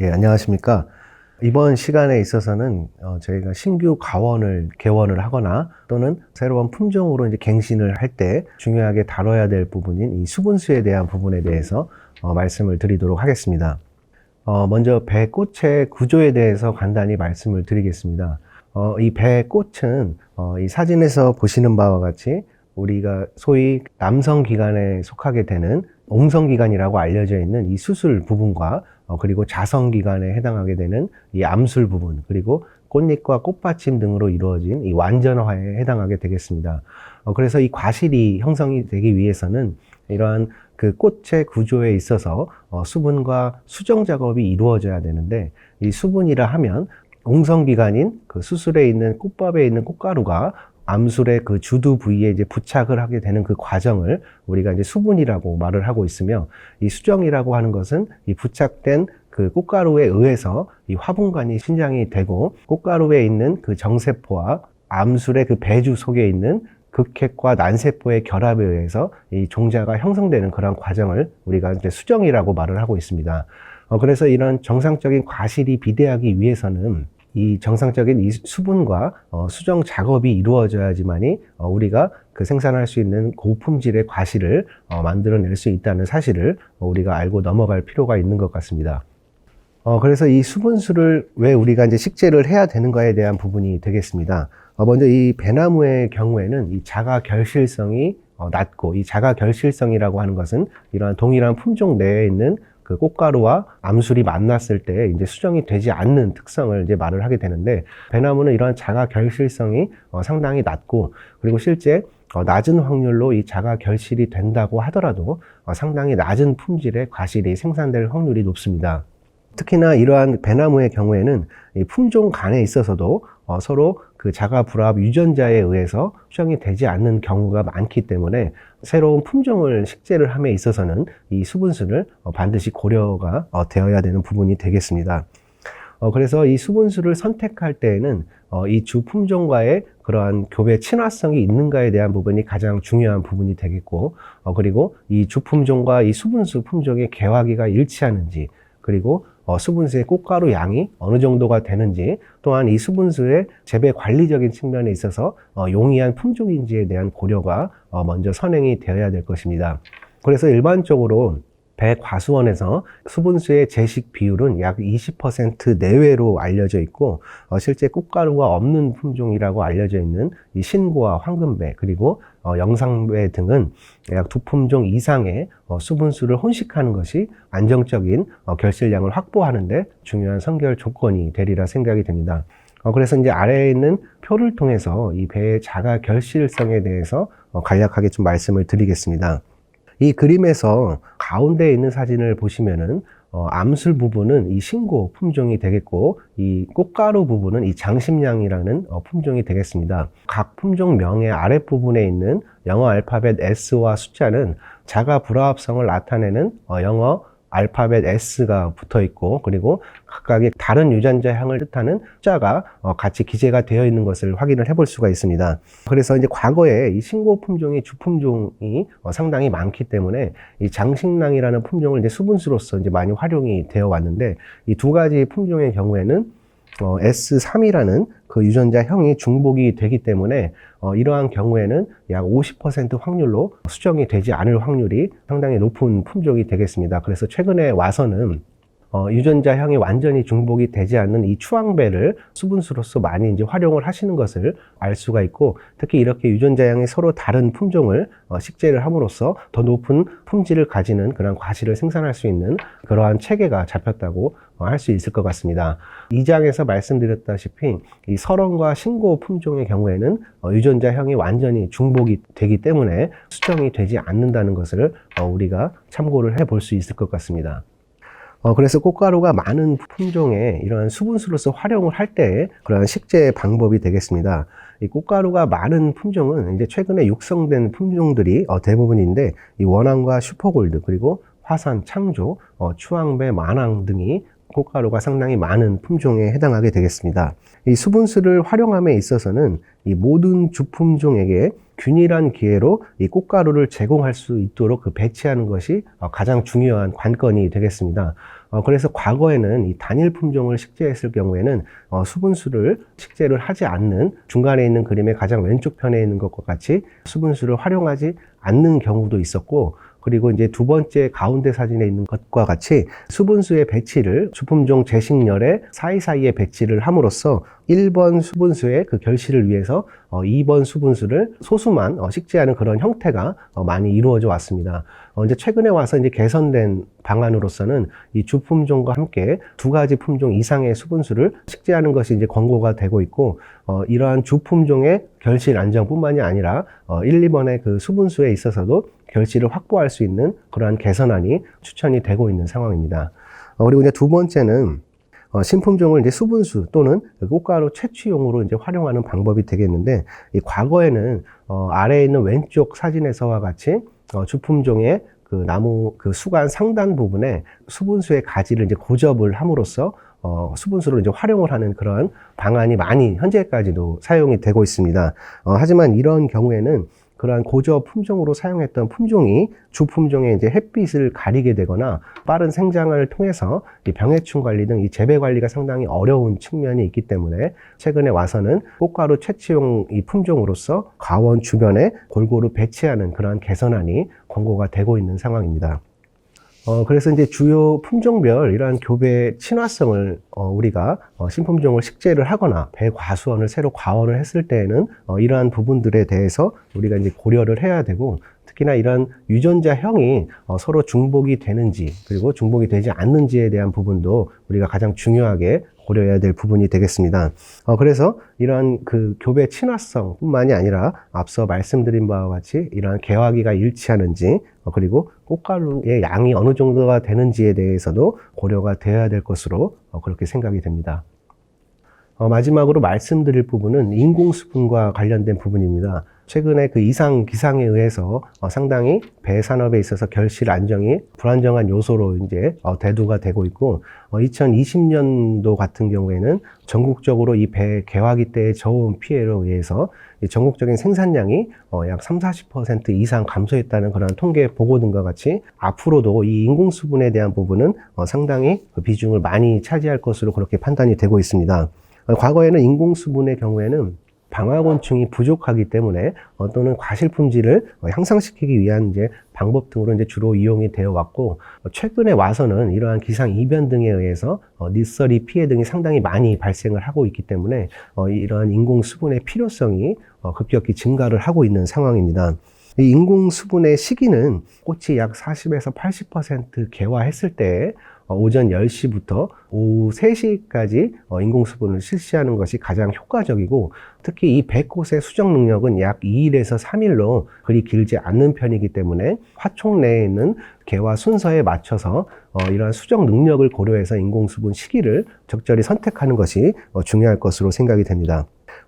예, 안녕하십니까. 이번 시간에 있어서는 저희가 신규 가원을 개원을 하거나 또는 새로운 품종으로 이제 갱신을 할 때 중요하게 다뤄야 될 부분인 이 수분수에 대한 부분에 대해서 말씀을 드리도록 하겠습니다. 먼저 배꽃의 구조에 대해서 간단히 말씀을 드리겠습니다. 이 배꽃은 이 사진에서 보시는 바와 같이 우리가 소위 남성기관에 속하게 되는 옹성기관이라고 알려져 있는 이 수술 부분과 그리고 자성기관에 해당하게 되는 이 암술 부분, 그리고 꽃잎과 꽃받침 등으로 이루어진 이 완전화에 해당하게 되겠습니다. 그래서 이 과실이 형성이 되기 위해서는 이러한 그 꽃의 구조에 있어서 수분과 수정 작업이 이루어져야 되는데, 이 수분이라 하면 옹성기관인 그 수술에 있는 꽃밥에 있는 꽃가루가 암술의 그 주두 부위에 이제 부착을 하게 되는 그 과정을 우리가 이제 수분이라고 말을 하고 있으며, 이 수정이라고 하는 것은 이 부착된 그 꽃가루에 의해서 이 화분관이 신장이 되고, 꽃가루에 있는 그 정세포와 암술의 그 배주 속에 있는 극핵과 난세포의 결합에 의해서 이 종자가 형성되는 그런 과정을 우리가 이제 수정이라고 말을 하고 있습니다. 그래서 이런 정상적인 과실이 비대하기 위해서는 이 정상적인 이 수분과 수정 작업이 이루어져야지만이 우리가 그 생산할 수 있는 고품질의 과실을 만들어낼 수 있다는 사실을 우리가 알고 넘어갈 필요가 있는 것 같습니다. 그래서 이 수분수를 왜 우리가 이제 식재를 해야 되는가에 대한 부분이 되겠습니다. 먼저 이 배나무의 경우에는 이 자가 결실성이 낮고, 이 자가 결실성이라고 하는 것은 이러한 동일한 품종 내에 있는 그 꽃가루와 암술이 만났을 때 이제 수정이 되지 않는 특성을 이제 말을 하게 되는데, 배나무는 이러한 자가 결실성이 상당히 낮고, 그리고 실제 낮은 확률로 이 자가 결실이 된다고 하더라도 상당히 낮은 품질의 과실이 생산될 확률이 높습니다. 특히나 이러한 배나무의 경우에는 이 품종 간에 있어서도 서로 그 자가 불합 유전자에 의해서 수정이 되지 않는 경우가 많기 때문에 새로운 품종을 식재를 함에 있어서는 이 수분수를 반드시 고려가 되어야 되는 부분이 되겠습니다. 그래서 이 수분수를 선택할 때에는 이 주 품종과의 그러한 교배 친화성이 있는가에 대한 부분이 가장 중요한 부분이 되겠고, 그리고 이 주 품종과 이 수분수 품종의 개화기가 일치하는지, 그리고 수분수의 꽃가루 양이 어느 정도가 되는지, 또한 이 수분수의 재배 관리적인 측면에 있어서 용이한 품종인지에 대한 고려가 먼저 선행이 되어야 될 것입니다. 그래서 일반적으로 배과수원에서 수분수의 제식 비율은 약 20% 내외로 알려져 있고, 실제 꽃가루가 없는 품종이라고 알려져 있는 이 신고와 황금배, 그리고 영상배 등은 약 2품종 이상의 수분수를 혼식하는 것이 안정적인 결실량을 확보하는 데 중요한 선결 조건이 되리라 생각이 됩니다. 그래서 이제 아래에 있는 표를 통해서 이 배의 자가 결실성에 대해서 간략하게 좀 말씀을 드리겠습니다. 이 그림에서 가운데에 있는 사진을 보시면은 암술 부분은 이 신고 품종이 되겠고, 이 꽃가루 부분은 이 장심량이라는 품종이 되겠습니다. 각 품종명의 아랫부분에 있는 영어 알파벳 S와 숫자는 자가 불화합성을 나타내는 영어 알파벳 S가 붙어 있고, 그리고 각각의 다른 유전자향을 뜻하는 숫자가 같이 기재가 되어 있는 것을 확인을 해볼 수가 있습니다. 그래서 이제 과거에 이 신고 품종이 주품종이 상당히 많기 때문에 이 장식랑이라는 품종을 이제 수분수로서 이제 많이 활용이 되어 왔는데, 이 두 가지 품종의 경우에는 S3이라는 그 유전자형이 중복이 되기 때문에 이러한 경우에는 약 50% 확률로 수정이 되지 않을 확률이 상당히 높은 품종이 되겠습니다. 그래서 최근에 와서는 유전자형이 완전히 중복이 되지 않는 이 추황배를 수분수로서 많이 이제 활용을 하시는 것을 알 수가 있고, 특히 이렇게 유전자형이 서로 다른 품종을 식재를 함으로써 더 높은 품질을 가지는 그런 과실을 생산할 수 있는 그러한 체계가 잡혔다고 할 수 있을 것 같습니다. 2장에서 말씀드렸다시피 이 설원과 신고 품종의 경우에는 유전자형이 완전히 중복이 되기 때문에 수정이 되지 않는다는 것을 우리가 참고를 해볼 수 있을 것 같습니다. 그래서 꽃가루가 많은 품종의 이러한 수분수로서 활용을 할 때 그러한 식재 방법이 되겠습니다. 이 꽃가루가 많은 품종은 이제 최근에 육성된 품종들이 대부분인데, 이 원앙과 슈퍼골드, 그리고 화산, 창조, 추황배, 만왕 등이 꽃가루가 상당히 많은 품종에 해당하게 되겠습니다. 이 수분수를 활용함에 있어서는 이 모든 주품종에게 균일한 기회로 이 꽃가루를 제공할 수 있도록 배치하는 것이 가장 중요한 관건이 되겠습니다. 그래서 과거에는 이 단일 품종을 식재했을 경우에는 수분수를 식재를 하지 않는, 중간에 있는 그림의 가장 왼쪽 편에 있는 것과 같이 수분수를 활용하지 않는 경우도 있었고, 그리고 이제 두 번째 가운데 사진에 있는 것과 같이 수분수의 배치를 주품종 제식열의 사이사이에 배치를 함으로써 1번 수분수의 그 결실을 위해서 2번 수분수를 소수만 식재하는 그런 형태가 많이 이루어져 왔습니다. 이제 최근에 와서 이제 개선된 방안으로서는 이 주품종과 함께 두 가지 품종 이상의 수분수를 식재하는 것이 이제 권고가 되고 있고, 이러한 주품종의 결실 안정뿐만이 아니라 1, 2번의 그 수분수에 있어서도 결실을 확보할 수 있는 그러한 개선안이 추천이 되고 있는 상황입니다. 그리고 이제 두 번째는 신품종을 이제 수분수 또는 꽃가루 채취용으로 이제 활용하는 방법이 되겠는데, 이 과거에는 아래에 있는 왼쪽 사진에서와 같이 주품종의 그 나무 그 수관 상단 부분에 수분수의 가지를 이제 고접을 함으로써 수분수로 이제 활용을 하는 그런 방안이 많이 현재까지도 사용이 되고 있습니다. 하지만 이런 경우에는 그러한 고저 품종으로 사용했던 품종이 주품종의 이제 햇빛을 가리게 되거나 빠른 생장을 통해서 이 병해충 관리 등 이 재배 관리가 상당히 어려운 측면이 있기 때문에 최근에 와서는 꽃가루 채취용 이 품종으로서 가원 주변에 골고루 배치하는 그러한 개선안이 권고가 되고 있는 상황입니다. 그래서 이제 주요 품종별 이러한 교배 친화성을 우리가 신품종을 식재를 하거나 배과수원을 새로 과원을 했을 때에는 이러한 부분들에 대해서 우리가 이제 고려를 해야 되고, 특히나 이런 유전자형이 서로 중복이 되는지 그리고 중복이 되지 않는지에 대한 부분도 우리가 가장 중요하게 고려해야 될 부분이 되겠습니다. 그래서 이러한 그 교배 친화성 뿐만이 아니라 앞서 말씀드린 바와 같이 이러한 개화기가 일치하는지, 그리고 꽃가루의 양이 어느 정도가 되는지에 대해서도 고려가 되어야 될 것으로 그렇게 생각이 됩니다. 마지막으로 말씀드릴 부분은 인공수분과 관련된 부분입니다. 최근에 그 이상 기상에 의해서 상당히 배 산업에 있어서 결실 안정이 불안정한 요소로 이제 대두가 되고 있고, 2020년도 같은 경우에는 전국적으로 이 배 개화기 때의 저온 피해로 의해서 전국적인 생산량이 약 30-40% 이상 감소했다는 그런 통계 보고 등과 같이 앞으로도 이 인공수분에 대한 부분은 상당히 그 비중을 많이 차지할 것으로 그렇게 판단이 되고 있습니다. 과거에는 인공수분의 경우에는 방화곤충이 부족하기 때문에 또는 과실품질을 향상시키기 위한 이제 방법 등으로 이제 주로 이용이 되어 왔고, 최근에 와서는 이러한 기상 이변 등에 의해서 니서리 피해 등이 상당히 많이 발생을 하고 있기 때문에 이러한 인공 수분의 필요성이 급격히 증가를 하고 있는 상황입니다. 이 인공 수분의 시기는 꽃이 약 40에서 80% 개화했을 때 오전 10시부터 오후 3시까지 인공수분을 실시하는 것이 가장 효과적이고, 특히 이 배꽃의 수정 능력은 약 2일에서 3일로 그리 길지 않는 편이기 때문에 화촉 내에 있는 개화 순서에 맞춰서 이러한 수정 능력을 고려해서 인공수분 시기를 적절히 선택하는 것이 중요할 것으로 생각이 됩니다.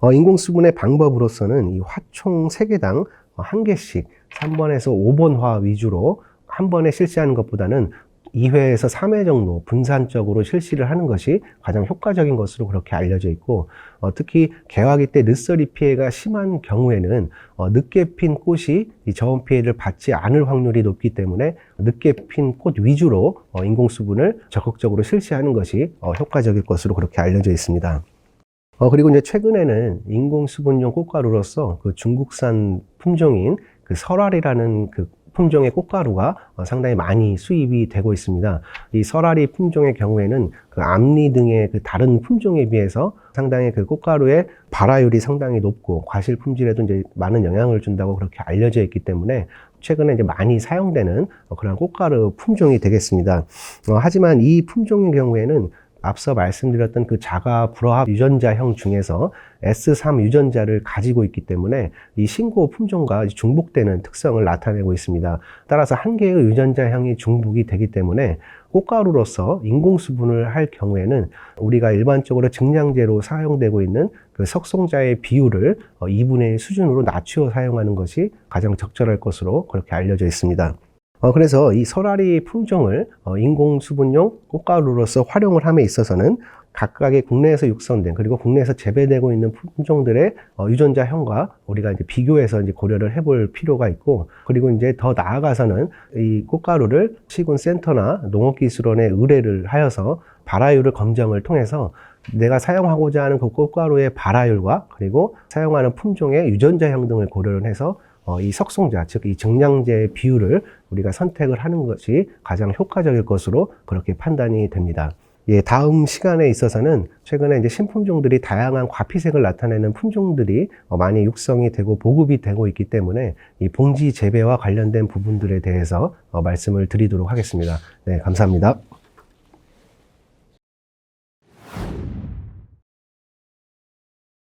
인공수분의 방법으로서는 이 화총 3개당 1개씩 3번에서 5번화 위주로 한 번에 실시하는 것보다는 2회에서 3회 정도 분산적으로 실시를 하는 것이 가장 효과적인 것으로 그렇게 알려져 있고, 특히 개화기 때 늦서리 피해가 심한 경우에는 늦게 핀 꽃이 이 저온 피해를 받지 않을 확률이 높기 때문에 늦게 핀 꽃 위주로 인공수분을 적극적으로 실시하는 것이 효과적일 것으로 그렇게 알려져 있습니다. 그리고 이제 최근에는 인공수분용 꽃가루로서 그 중국산 품종인 그 설알이라는 그 품종의 꽃가루가 상당히 많이 수입이 되고 있습니다. 이 설알이 품종의 경우에는 그 암리 등의 그 다른 품종에 비해서 상당히 그 꽃가루의 발화율이 상당히 높고 과실 품질에도 이제 많은 영향을 준다고 그렇게 알려져 있기 때문에 최근에 이제 많이 사용되는 그런 꽃가루 품종이 되겠습니다. 하지만 이 품종의 경우에는 앞서 말씀드렸던 그 자가 불화합 유전자형 중에서 S3 유전자를 가지고 있기 때문에 이 신고 품종과 중복되는 특성을 나타내고 있습니다. 따라서 한 개의 유전자형이 중복이 되기 때문에 꽃가루로서 인공수분을 할 경우에는 우리가 일반적으로 증량제로 사용되고 있는 그 석송자의 비율을 2분의 1 수준으로 낮추어 사용하는 것이 가장 적절할 것으로 그렇게 알려져 있습니다. 그래서 이 설아리 품종을 인공수분용 꽃가루로서 활용을 함에 있어서는 각각의 국내에서 육성된 그리고 국내에서 재배되고 있는 품종들의 유전자형과 우리가 이제 비교해서 이제 고려를 해볼 필요가 있고, 그리고 이제 더 나아가서는 이 꽃가루를 시군센터나 농업기술원에 의뢰를 하여서 발화율을 검정을 통해서 내가 사용하고자 하는 그 꽃가루의 발화율과 그리고 사용하는 품종의 유전자형 등을 고려를 해서 이 석송자, 즉 이 증량제의 비율을 우리가 선택을 하는 것이 가장 효과적일 것으로 그렇게 판단이 됩니다. 예, 다음 시간에 있어서는 최근에 이제 신품종들이 다양한 과피색을 나타내는 품종들이 많이 육성이 되고 보급이 되고 있기 때문에 이 봉지 재배와 관련된 부분들에 대해서 말씀을 드리도록 하겠습니다. 네, 감사합니다.